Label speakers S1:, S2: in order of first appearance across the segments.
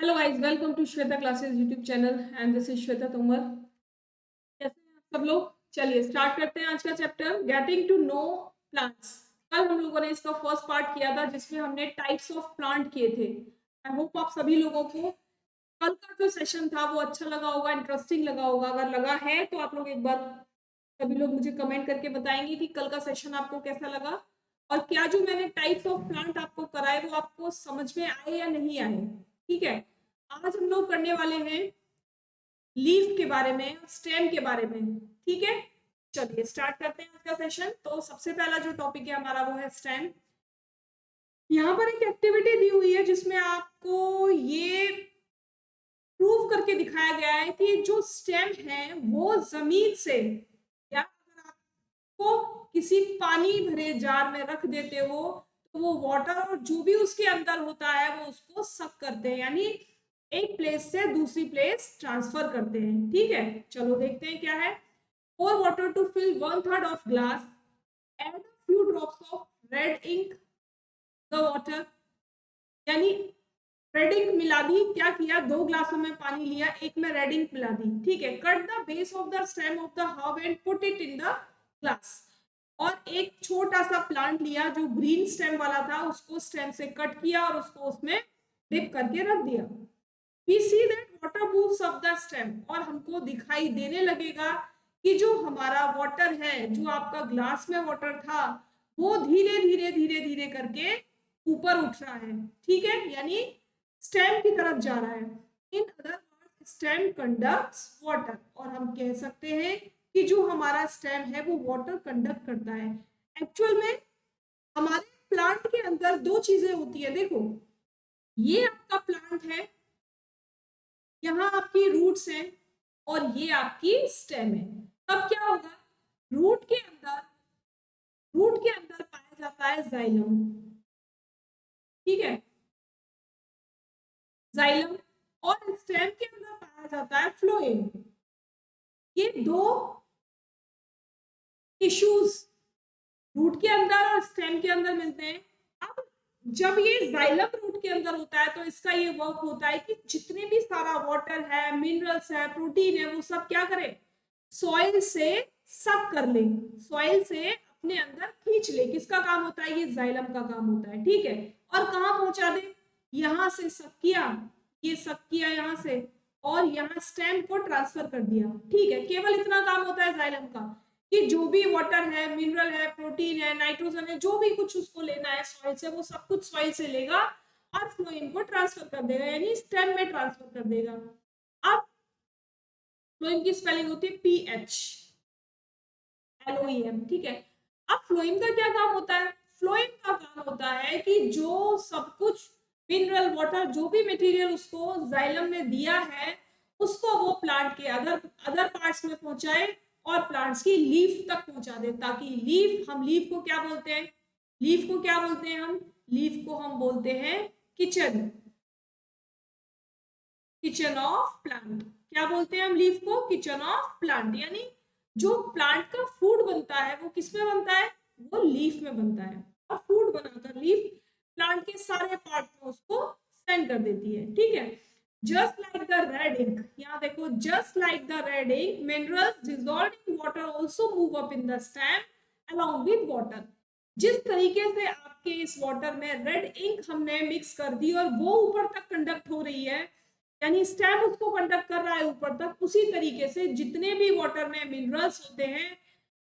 S1: Hello guys, welcome to Shweta classes YouTube channel and this is Shweta Tomar. कैसे हैं आप सब लोग? चलिए स्टार्ट करते हैं आज का chapter, getting to know plants. कल हम लोगों ने इसका फर्स्ट पार्ट किया था जिसमें हमने टाइप्स ऑफ प्लांट किए थे। आई होप आप सभी लोगों को कल का जो सेशन था वो अच्छा लगा होगा, इंटरेस्टिंग लगा होगा। अगर लगा है तो आप लोग एक बार सभी लोग मुझे कमेंट करके बताएंगे कि कल का सेशन आपको कैसा लगा और क्या जो मैंने टाइप्स ऑफ प्लांट आपको कराए वो आपको समझ में आए या नहीं आए। ठीक है, आज हम लोग करने वाले हैं लीफ के बारे में, स्टेम के बारे में। ठीक है, चलिए स्टार्ट करते हैं आज का सेशन। तो सबसे पहला जो टॉपिक है हमारा वो है स्टेम। यहाँ पर एक एक्टिविटी दी हुई है जिसमें आपको ये प्रूव करके दिखाया गया है कि जो स्टेम है वो जमीन से, या अगर आपको किसी पानी भरे जार में रख देते हो तो वो वाटर और जो भी उसके अंदर होता है वो उसको सक करते हैं, यानी एक प्लेस से दूसरी प्लेस ट्रांसफर करते हैं। ठीक है, चलो देखते हैं क्या है। pour water to fill 1/3 of glass, add a few drops of red ink the water, यानी रेड इंक मिला दी। क्या किया, 2 ग्लासों में पानी लिया, एक में रेड इंक मिला दी। ठीक है, cut the base of the stem of the herb and put it in the glass. और एक छोटा सा प्लांट लिया जो ग्रीन स्टेम वाला था, उसको स्टेम से कट किया और उसको उसमें डिप करके रख दिया। We see that water moves up the stem, और हमको दिखाई देने लगेगा कि जो हमारा वाटर है, जो आपका ग्लास में वाटर था, वो धीरे धीरे धीरे धीरे करके ऊपर उठ रहा है। ठीक है, यानी स्टेम की तरफ जा रहा है। In other words, stem conducts water, और हम कह सकते हैं कि जो हमारा स्टेम है वो वाटर कंडक्ट करता है। एक्चुअल में हमारे प्लांट के अंदर दो चीजें होती है। देखो, ये आपका प्लांट है, यहाँ आपकी रूट्स हैं और ये आपकी स्टेम है। तब क्या होगा, रूट के अंदर रूट के अंदर पाया जाता है जाइलम। ठीक है, जाइलम, और स्टेम के अंदर पाया जाता है फ्लोएम। ये दो टिश्यूज रूट के अंदर और स्टेम के अंदर मिलते हैं। अब जब ये जाइलम रूट के अंदर होता है तो इसका ये वर्क होता है कि जितने भी सारा वाटर है, मिनरल्स है, प्रोटीन है, वो सब क्या करे, सॉइल से सक कर ले, सॉइल से अपने अंदर खींच ले। किसका काम होता है, ये जाइलम का काम होता है। ठीक है, और कहाँ पहुंचा दे, यहां से सक किया, ये सक किया यहाँ से, और यहाँ स्टेम को ट्रांसफर कर दिया। ठीक है, केवल इतना काम होता है जाइलम का कि जो भी वाटर है, मिनरल है, प्रोटीन है, नाइट्रोजन है, जो भी कुछ उसको लेना है सॉइल से, वो सब कुछ सॉइल से लेगा और फ्लोएम को ट्रांसफर कर देगा, यानी स्टेम में ट्रांसफर कर देगा। अब फ्लोएम की स्पेलिंग होती है PH LOEM। ठीक है, अब फ्लोएम का क्या काम होता है, फ्लोएम का काम होता है कि जो सब कुछ मिनरल, वाटर, जो भी मटेरियल उसको जाइलम ने दिया है, उसको वो प्लांट के अदर अदर पार्ट्स में पहुंचाए और प्लांट्स की लीफ तक पहुंचा दे, ताकि लीफ, हम लीफ को क्या बोलते हैं, लीफ को क्या बोलते हैं, हम लीफ को हम बोलते हैं किचन, किचन ऑफ प्लांट। क्या बोलते हैं हम लीफ को, किचन ऑफ प्लांट। यानी जो प्लांट का फूड बनता है वो किस में बनता है, वो लीफ में बनता है। और फूड बनाकर लीफ प्लांट के सारे पार्ट में उसको सेंड कर देती है। ठीक है, just like the red ink, यहाँ देखो, just like the red ink, minerals dissolved in water also move up in the stem along with water. जिस तरीके से आपके इस वाटर में रेड इंक हमने मिक्स कर दी और वो ऊपर तक कंडक्ट हो रही है, यानी स्टेम उसको कंडक्ट कर रहा है ऊपर तक, उसी तरीके से जितने भी वाटर में मिनरल्स होते हैं,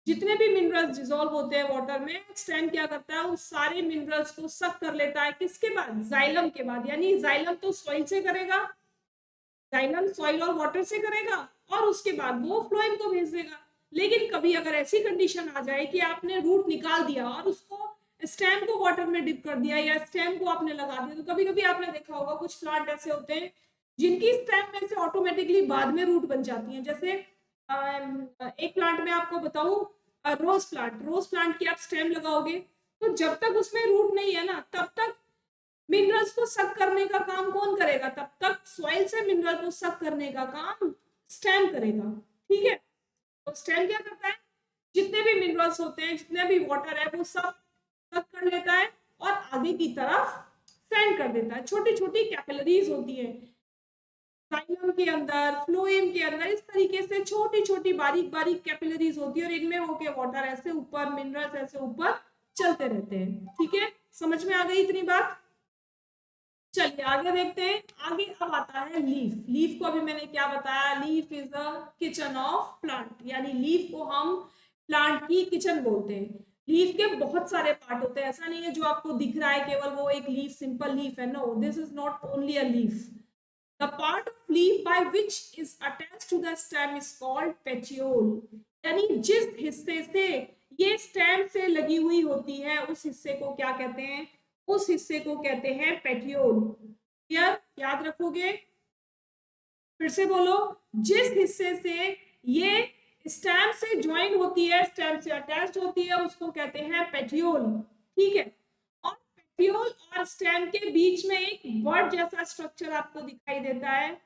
S1: जितने भी मिनरल्स डिसॉल्व होते हैं वाटर में, स्टेम क्या करता है, उस सारे मिनरल्स को सक कर लेता है। किसके बाद, जाइलम के बाद। यानी जाइलम तो सॉइल से करेगा, जाइलम सॉइल और वाटर से करेगा, और उसके बाद वो फ्लोएम को भेज देगा। लेकिन कभी अगर ऐसी कंडीशन आ जाए कि आपने रूट निकाल दिया और उसको स्टेम को वाटर में डिप कर दिया या स्टेम को आपने लगा दिया, तो कभी कभी आपने देखा होगा कुछ प्लांट ऐसे होते हैं जिनकी स्टेम में से ऑटोमेटिकली बाद में रूट बन जाती है। जैसे एक प्लांट में आपको बताऊं, रोज प्लांट, रोज प्लांट की आप स्टेम लगाओगे तो जब तक उसमें रूट नहीं है ना, तब तक मिनरल्स को सक करने का काम कौन करेगा, तब तक सॉइल से मिनरल को सक करने का काम स्टेम करेगा। ठीक है, तो स्टेम क्या करता है, जितने भी मिनरल्स होते हैं, जितने भी वाटर है, वो सब सक कर लेता है और आगे की तरफ सेंड कर देता है। छोटी छोटी कैपिलरीज होती है, जाइलम के अंदर, फ्लोएम के अंदर इस तरीके से छोटी छोटी बारीक बारीक कैपिलरीज होती है और इनमें होके वाटर ऐसे ऊपर, मिनरल्स ऐसे ऊपर चलते रहते हैं। ठीक है, समझ में आ गई इतनी बात? चलिए आगे देखते हैं। आगे अब आता है लीफ। लीफ को अभी मैंने क्या बताया, leaf is the kitchen of plant, यानी लीफ को हम प्लांट की किचन बोलते हैं। लीफ के बहुत सारे पार्ट होते हैं, ऐसा नहीं है जो आपको दिख रहा है केवल वो एक लीफ, सिंपल लीफ है। No, this is not only a leaf. The part of leaf by which is attached to the stem is called petiole, यानी जिस हिस्से से ये स्टेम से लगी हुई होती है उस हिस्से को क्या कहते हैं, उस हिस्से को कहते हैं पेटियोल। क्लियर, याद रखोगे? फिर से बोलो, जिस हिस्से से ये स्टेम से ज्वाइन होती है, स्टेम से अटैच्ड होती है, उसको कहते हैं पेटियोल। ठीक है, और पेटियोल और स्टेम के बीच में एक वर्ड जैसा स्ट्रक्चर आपको दिखाई देता है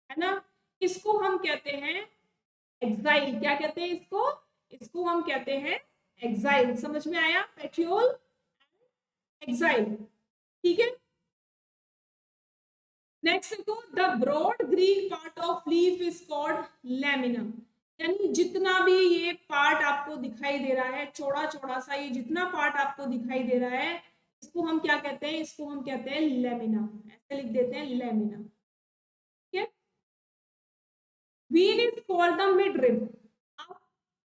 S1: ना, इसको हम कहते हैं एक्साइल। क्या कहते हैं इसको? इसको हम कहते हैं एक्साइल। समझ में आया? Petiole, axil. ठीक है, नेक्स्ट देखो, the broad green part of leaf is called lamina, यानी जितना भी ये पार्ट आपको दिखाई दे रहा है, चौड़ा चौड़ा सा ये जितना पार्ट आपको दिखाई दे रहा है, इसको हम क्या कहते हैं? इसको हम कहते हैं लैमिना। ऐसे लिख देते हैं, लैमिना। ठीक है, vein is called the midrib. अब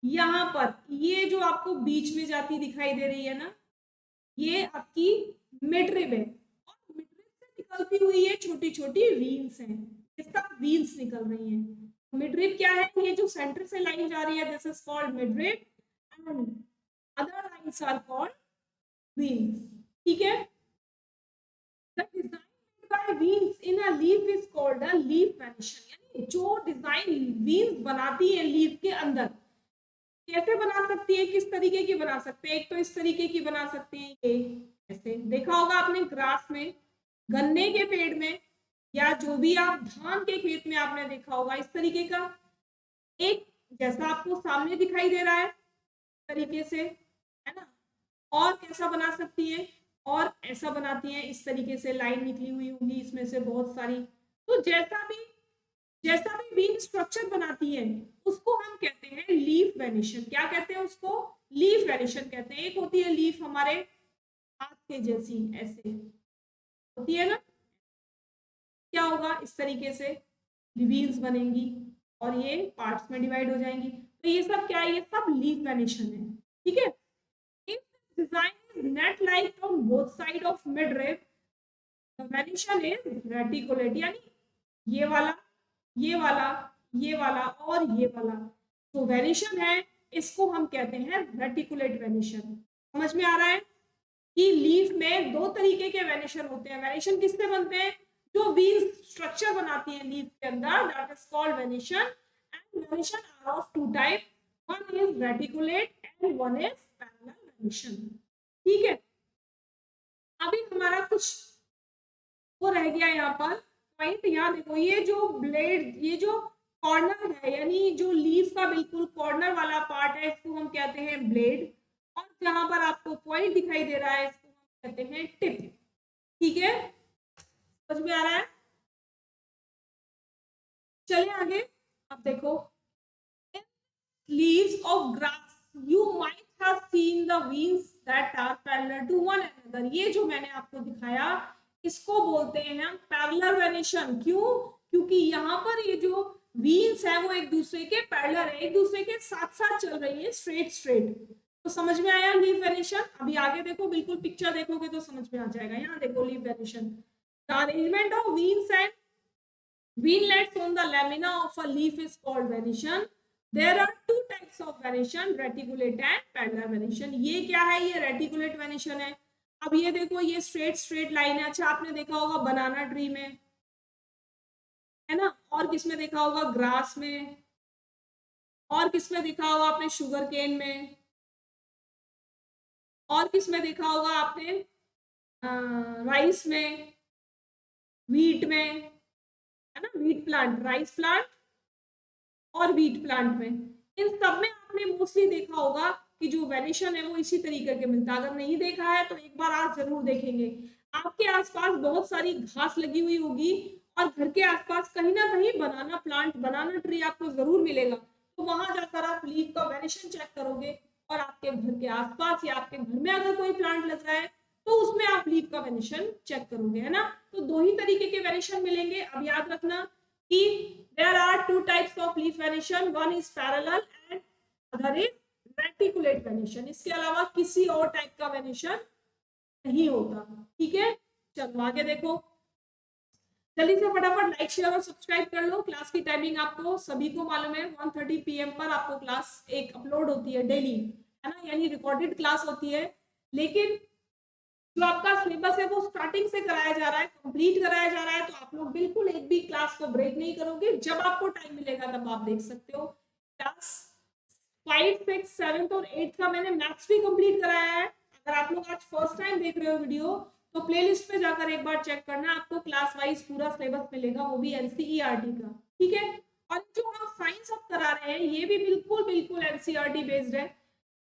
S1: यहाँ पर ये जो आपको बीच में जाती दिखाई दे रही है ना, ये आपकी मिड रिब है, और मिड रिब से निकलती हुई ये छोटी छोटी वीन्स हैं, इस तक वीन्स निकल रही हैं। मिड रिब क्या है? ये जो सेंटर से लाइन जा रही है, this is called midrib, and other lines are called veins. ठीक है, the design by veins in a leaf is called a leaf venation, यानी जो डिजाइन वीन्स बनाती है लीफ के अंदर, कैसे बना सकती है, किस तरीके की बना सकते हैं? एक तो इस तरीके की बना सकते हैं, ये ऐसे देखा होगा आपने ग्रास में, गन्ने के पेड़ में, या जो भी आप धान के खेत में आपने देखा होगा, इस तरीके का एक जैसा आपको सामने दिखाई दे रहा है तरीके से, है ना। और कैसा बना सकती है? और ऐसा बनाती हैं, इस तरीके से लाइन निकली हुई होंगी इसमें से बहुत सारी। तो जैसा भी बीन स्ट्रक्चर बनाती है उसको हम कहते हैं लीफ वेनिशन। क्या कहते हैं उसको? लीफ वेनिशन कहते हैं। एक होती है लीफ हमारे हाथ के जैसी, ऐसे होती है ना, क्या होगा? इस तरीके से लीव्स बनेंगी और ये पार्ट्स में डिवाइड हो जाएंगी। तो ये सब क्या है? ये सब लीफ वेनिशन है। ठीक है, if the design is net like on both side of midrib, the venation is reticulate, यानी ये वाला, ये वाला, ये वाला और ये वाला जो वेनिशन है, इसको हम कहते हैं रेटिकुलेट वेनिशन। समझ में आ रहा है कि लीफ में दो तरीके के वेनिशन होते हैं। वेनिशन किससे बनते हैं? जो वीन स्ट्रक्चर बनाती है लीफ के अंदर, that is called venation. And venation are of two type, one is reticulate and one is parallel venation. ठीक है, अभी हमारा कुछ वो रह गया यहाँ पर पॉइंट। यहाँ देखो, ये जो ब्लेड, ये जो कॉर्नर है, यानी जो लीफ का बिल्कुल कॉर्नर वाला पार्ट है, इसको हम कहते हैं ब्लेड, और जहां पर आपको पॉइंट दिखाई दे रहा है, इसको हम कहते हैं टिप। ठीक है, समझ में आ रहा है? चलिए आगे। अब देखो, leaves of grass you might have seen the veins that are parallel to one another। ये जो मैंने आपको दिखाया, इसको बोलते हैं हम पैरेलल वेनिशन। क्यों? क्योंकि यहाँ पर ये जो वीन्स है वो एक दूसरे के पैरेलल है, एक दूसरे के साथ साथ चल रही है, स्ट्रेट स्ट्रेट। तो समझ में आया लीफ वेनिशन? अभी आगे देखो, बिल्कुल पिक्चर देखोगे तो समझ में आ जाएगा। यहाँ देखो leaf venation, the arrangement of veins and veinlets on the lamina of a leaf is called venation. There are two types of venation, reticulate and parallel venation। ये क्या है? ये रेटिकुलेट वेनिशन है। अब ये देखो, ये स्ट्रेट स्ट्रेट लाइन है। अच्छा, आपने देखा होगा बनाना ट्री में, है ना, और किसमें देखा होगा? ग्रास में, और किसमें देखा होगा आपने? शुगर केन में, और किसमें देखा होगा आपने? राइस में, व्हीट में, है ना, व्हीट प्लांट, राइस प्लांट और व्हीट प्लांट में। इन सब में आपने मोस्टली देखा होगा कि जो वेनिशन है वो इसी तरीके के मिलता है। अगर नहीं देखा है तो एक बार आज जरूर देखेंगे। आपके आसपास बहुत सारी घास लगी हुई होगी और घर के आसपास कहीं ना कहीं बनाना प्लांट, बनाना ट्री आपको जरूर मिलेगा। तो वहां जाकर आप लीफ का वेरिएशन चेक करोगे और आपके घर के आसपास या आपके घर में अगर कोई प्लांट लग रहा है तो उसमें आप लीफ का वेरिएशन चेक करोगे, है ना। तो दो ही तरीके के वेरिएशन मिलेंगे। अब याद रखना कि there are two types of leaf variation, one is parallel and other is reticulate variation. इसके अलावा किसी और टाइप का वेरिएशन नहीं होता। ठीक है, चलो आगे देखो। जल्दी से फटाफट लाइक शेयर और सब्सक्राइब कर लो। क्लास की टाइमिंग आपको सभी को मालूम है, 1:30 PM पर आपको क्लास एक अपलोड होती है डेली, है ना, यानी रिकॉर्डेड क्लास होती है। लेकिन जो आपका सिलेबस है वो स्टार्टिंग से कराया जा रहा है, कंप्लीट कराया जा रहा है। तो आप लोग बिल्कुल एक भी क्लास को ब्रेक नहीं करोगे, जब आपको टाइम मिलेगा तब आप देख सकते हो। क्लास 5, 6, 7 और 8 का मैंने मैथ्स भी कंप्लीट कराया है। अगर आप लोग आज फर्स्ट टाइम देख रहे हो वीडियो तो प्लेलिस्ट पे जाकर एक बार चेक करना, आपको क्लास वाइज पूरा सिलेबस मिलेगा, वो भी एनसीईआरटी का। ठीक है, और जो हम साइंस अब करा रहे हैं ये भी बिल्कुल बिल्कुल एनसीईआरटी बेस्ड है।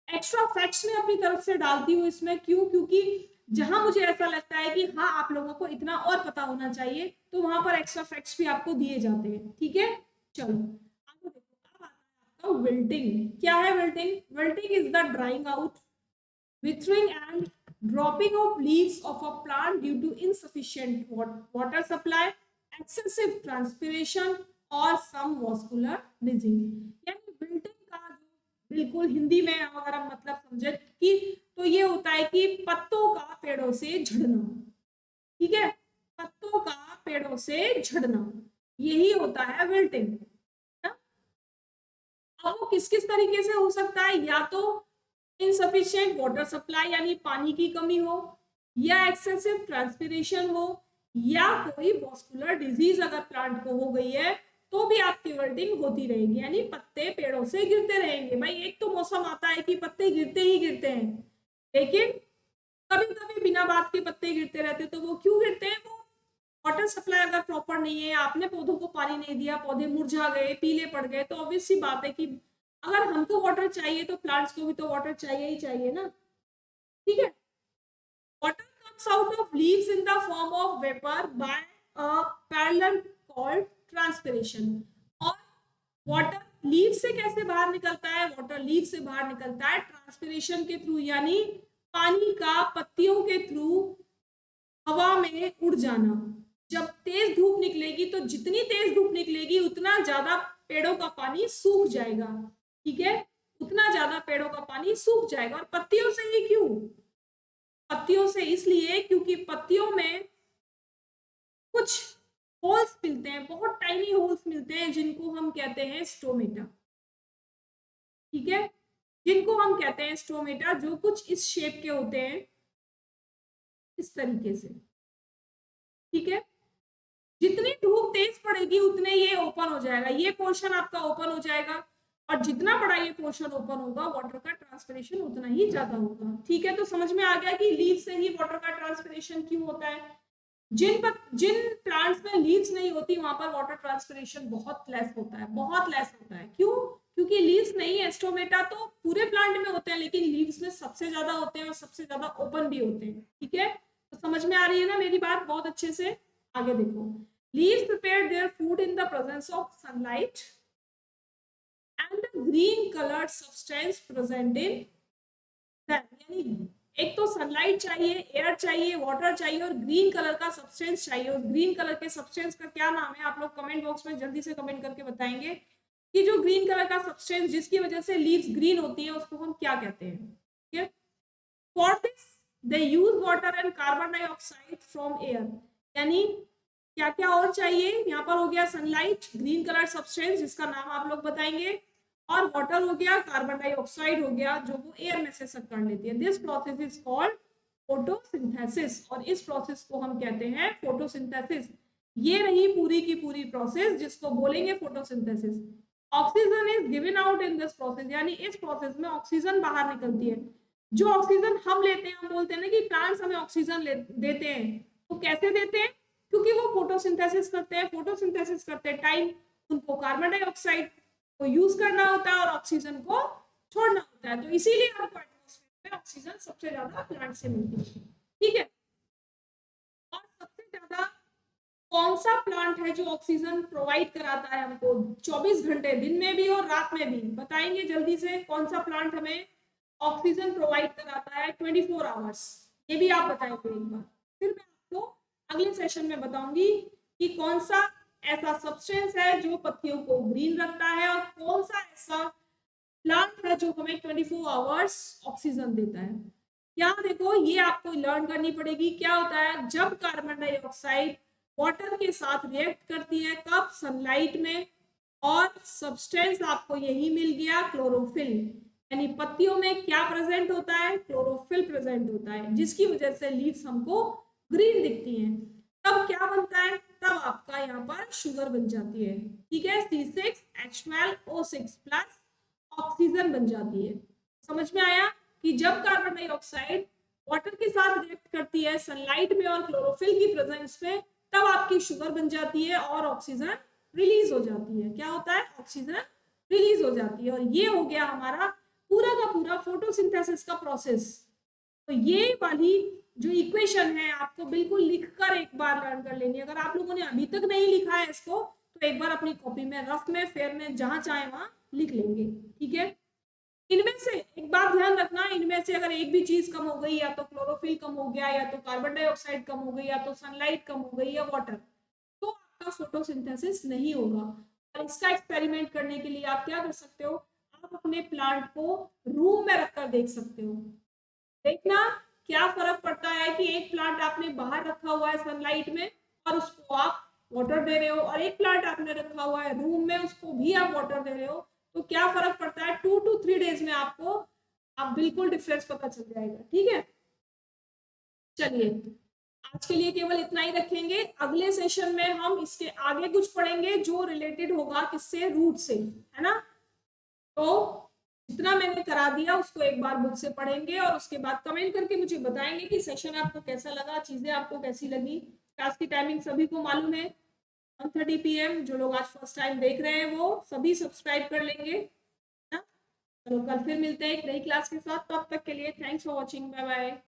S1: एक्स्ट्रा फैक्ट्स में अपनी तरफ से डालती हूँ इसमें, क्यों? क्योंकि जहां मुझे ऐसा लगता है कि हाँ आप लोगों को इतना और पता होना चाहिए तो वहां पर एक्स्ट्रा फैक्ट्स भी आपको दिए जाते हैं। ठीक है, चलो आगे देखो। अब आता है आपका विल्टिंग। क्या है wilting? Wilting is the drawing out, withering and dropping of leaves of a plant due to insufficient water supply, excessive transpiration or some vascular disease। यानी विल्टिंग का जो बिल्कुल हिंदी में अगर हम मतलब समझे कि तो ये होता है कि पत्तों का पेड़ों से झड़ना। ठीक है, पत्तों का पेड़ों से झड़ना, यही होता है विल्टिंग। अब वो किस किस तरीके से हो सकता है? या तो इनसफिशिएंट वाटर सप्लाई यानी पानी की कमी हो, या एक्सेसिव ट्रांसपिरेशन हो, या कोई वॉस्कुलर डिजीज अगर प्लांट को हो गई है तो भी आपकी विल्टिंग होती रहेगी, यानी पत्ते पेड़ों से गिरते रहेंगे। भाई एक तो मौसम आता है कि पत्ते गिरते ही गिरते हैं, लेकिन कभी कभी बिना बात के पत्ते गिरते रहते। तो वो क्यों गिरते हैं? वो वाटर सप्लाई अगर प्रॉपर नहीं है, आपने पौधों को पानी नहीं दिया, पौधे मुरझा गए, पीले पड़ गए, तो ऑब्वियस सी बात है कि अगर हमको वाटर चाहिए तो प्लांट्स को भी तो वाटर चाहिए ही चाहिए ना। ठीक है, water comes out of leaves in the form of vapor by a parallel called transpiration। और वाटर लीव से कैसे बाहर निकलता है? वाटर लीव से बाहर निकलता है ट्रांसपिरेशन के थ्रू, यानी पानी का पत्तियों के थ्रू हवा में उड़ जाना। जब तेज धूप निकलेगी तो जितनी तेज धूप निकलेगी उतना ज्यादा पेड़ों का पानी सूख जाएगा। ठीक है, उतना ज्यादा पेड़ों का पानी सूख जाएगा। और पत्तियों से ही क्यों? पत्तियों से इसलिए क्योंकि पत्तियों में कुछ होल्स मिलते हैं, बहुत टाइनी होल्स मिलते हैं जिनको हम कहते हैं स्टोमेटा। ठीक है, जिनको हम कहते हैं स्टोमेटा, जो कुछ इस शेप के होते हैं, इस तरीके से। ठीक है, जितनी धूप तेज पड़ेगी उतने ये ओपन हो जाएगा, ये पोर्शन आपका ओपन हो जाएगा। और जितना बड़ा ये पोर्शन ओपन होगा वाटर का ट्रांसपिरेशन उतना ही ज्यादा होगा। ठीक है, तो समझ में आ गया कि लीव से ही वाटर का ट्रांसपिरेशन क्यों होता है। जिन प्लांट्स में लीव्स नहीं होती वहां पर वाटर ट्रांसपिरेशन बहुत लेस होता है, बहुत लेस होता है। क्यों? क्योंकि लीव्स नहीं है। स्टोमेटा तो पूरे प्लांट में होते हैं, लेकिन लीव्स में सबसे ज्यादा होते हैं और सबसे ज्यादा ओपन भी होते हैं। ठीक है, तो समझ में आ रही है ना मेरी बात बहुत अच्छे से? आगे देखो। Leaves prepare their food in the presence of sunlight and the green colored substance present in them। यानी एक तो सनलाइट चाहिए, एयर चाहिए, वाटर चाहिए और ग्रीन कलर का सब्सटेंस चाहिए। और ग्रीन कलर के सब्सटेंस का क्या नाम है? आप लोग कमेंट बॉक्स में जल्दी से कमेंट करके बताएंगे कि जो ग्रीन कलर का सब्सटेंस जिसकी वजह से लीव्स ग्रीन होती है उसको हम क्या कहते हैं। ठीक है, for this they use water and carbon dioxide from air. यानी क्या क्या और चाहिए? यहाँ पर हो गया सनलाइट, ग्रीन कलर सब्सटेंस जिसका नाम आप लोग बताएंगे, और वाटर हो गया, कार्बन डाइऑक्साइड हो गया जो वो एयर में से सक कर लेती है। This process is called photosynthesis, और इस प्रोसेस को हम कहते हैं फोटोसिंथेसिस। ये रही पूरी की पूरी प्रोसेस जिसको बोलेंगे photosynthesis. Oxygen is given out in this process, यानी इस प्रोसेस में ऑक्सीजन बाहर निकलती है। जो ऑक्सीजन हम लेते हैं, हम बोलते हैं ना कि प्लांट्स हमें ऑक्सीजन देते हैं, तो कैसे देते हैं? क्योंकि वो फोटोसिंथेसिस करते हैं। फोटोसिंथेसिस करते टाइम उनको कार्बन डाइऑक्साइड को यूज करना होता है और ऑक्सीजन को छोड़ना होता है। तो इसीलिए हमको एटमॉस्फेयर में ऑक्सीजन सबसे ज्यादा प्लांट से मिलती है। ठीक है, कौन सा प्लांट है जो ऑक्सीजन प्रोवाइड कराता है हमको 24 घंटे, दिन में भी और रात में भी? बताएंगे जल्दी से, कौन सा प्लांट हमें ऑक्सीजन प्रोवाइड कराता है 24 आवर्स? ये भी आप बताएंगे एक बार, फिर मैं आपको अगले सेशन में बताऊंगी कि कौन सा ऐसा सब्सटेंस है जो पत्तियों को ग्रीन रखता है और कौन सा ऐसा प्लांट है जो हमें 24 आवर्स ऑक्सीजन देता है। यहाँ देखो, ये आपको लर्न करनी पड़ेगी। क्या होता है जब कार्बन डाइऑक्साइड वाटर के साथ रिएक्ट करती है, कब? सनलाइट में। और सब्सटेंस आपको यही मिल गया, क्लोरोफिल। यानी पत्तियों में क्या प्रेजेंट होता है? क्लोरोफिल प्रेजेंट होता है, जिसकी वजह से लीव्स हमको ग्रीन दिखती हैं। तब क्या बनता है? तब आपका यहाँ पर शुगर बन जाती है, ठीक है, C6H12O6 प्लस ऑक्सीजन बन जाती है। समझ में आया कि जब कार्बन डाइऑक्साइड वाटर के साथ रिएक्ट करती है सनलाइट में और क्लोरोफिल की प्रेजेंस में, तब आपकी शुगर बन जाती है और ऑक्सीजन रिलीज हो जाती है। क्या होता है? ऑक्सीजन रिलीज हो जाती है। और ये हो गया हमारा पूरा का पूरा फोटोसिंथेसिस का प्रोसेस। तो ये वाली जो इक्वेशन है आपको बिल्कुल लिखकर एक बार लर्न कर लेनी है। अगर आप लोगों ने अभी तक नहीं लिखा है इसको, तो एक बार अपनी कॉपी में, रफ में, फेयर में, जहां चाहे वहां लिख लेंगे, ठीक है। इनमें से एक बात ध्यान रखना, इनमें से अगर एक भी चीज कम हो गई, या तो क्लोरोफिल कम हो गया, या तो कार्बन डाइऑक्साइड कम हो गई, या तो सनलाइट कम हो गई, या वाटर, तो आपका फोटोसिंथेसिस नहीं होगा। और इसका एक्सपेरिमेंट करने के लिए आप क्या कर सकते हो? आप अपने प्लांट को रूम में रखकर देख सकते हो। देखना क्या फर्क पड़ता है कि एक प्लांट आपने बाहर रखा हुआ है सनलाइट में और उसको आप वाटर दे रहे हो, और एक प्लांट आपने रखा हुआ है रूम में, उसको भी आप वाटर दे रहे हो, तो क्या फर्क पड़ता है? 2 to 3 डेज में आपको आप बिल्कुल डिफरेंस पता चल जाएगा, ठीक है। चलिए, आज के लिए केवल इतना ही रखेंगे। अगले सेशन में हम इसके आगे कुछ पढ़ेंगे जो रिलेटेड होगा किससे? रूट से, है ना। तो जितना मैंने करा दिया उसको एक बार बुक से पढ़ेंगे और उसके बाद कमेंट करके मुझे बताएंगे कि सेशन आपको कैसा लगा, चीजें आपको कैसी लगी। क्लास की टाइमिंग सभी को मालूम है, 1:30 PM। जो लोग आज फर्स्ट टाइम देख रहे हैं वो सभी सब्सक्राइब कर लेंगे ना। चलो, कल फिर मिलते हैं एक नई क्लास के साथ। तब तक के लिए thanks for watching, bye bye.